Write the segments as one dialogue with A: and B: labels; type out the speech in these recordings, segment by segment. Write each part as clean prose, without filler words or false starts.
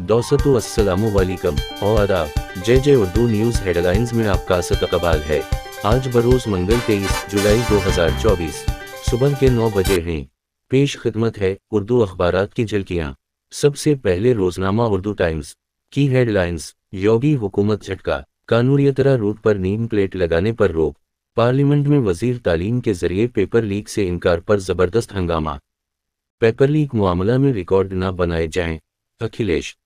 A: दोस्तों अस्सलामु वालेकुम और आदाब। जे उर्दू न्यूज़ हेडलाइंस में आपका इस्तकबाल है। आज बरोज़ मंगल 23 जुलाई 2024 सुबह के 9 बजे हैं। पेश खिदमत है उर्दू अखबारात की झलकियाँ। सबसे पहले रोजनामा उर्दू टाइम्स की हेडलाइंस। योगी हुकूमत झटका, कानूनियतरा रूट पर नेम प्लेट लगाने पर रोक। पार्लियामेंट में वजीर तालीम के जरिए पेपर लीक से इनकार पर जबरदस्त हंगामा। पेपर लीक मामला में रिकॉर्ड न बनाए जाएं, अखिलेश।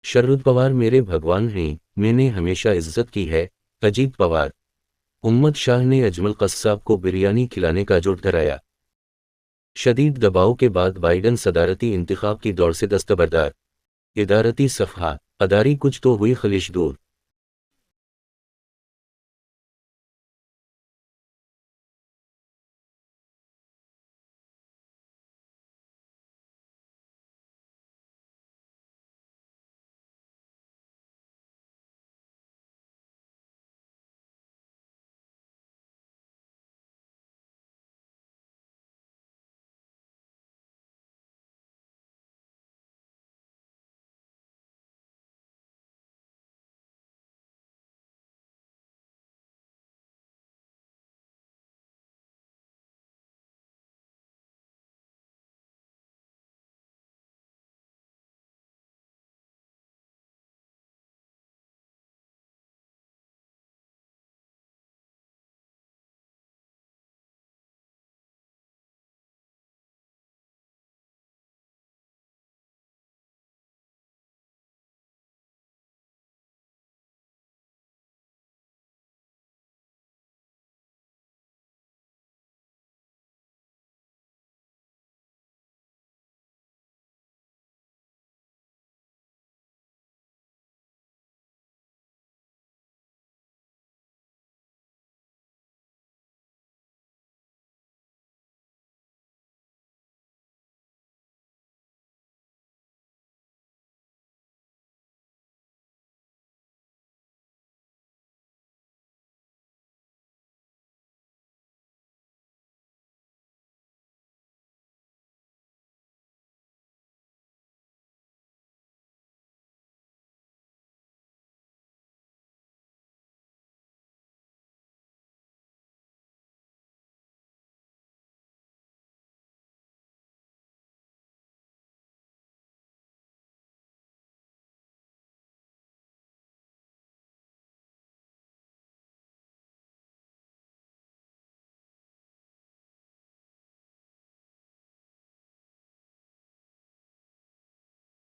A: शरद पवार मेरे भगवान हैं, मैंने हमेशा इज्जत की है, अजीत पवार। उम्मद शाह ने अजमल कस्साब को बिरयानी खिलाने का जुर्म ठहराया। शदीद दबाव के बाद बाइडन सदारती इंतखाब की दौड़ से दस्तबरदार। इदारती सफहा, अदारी कुछ तो हुई खलिश दूर।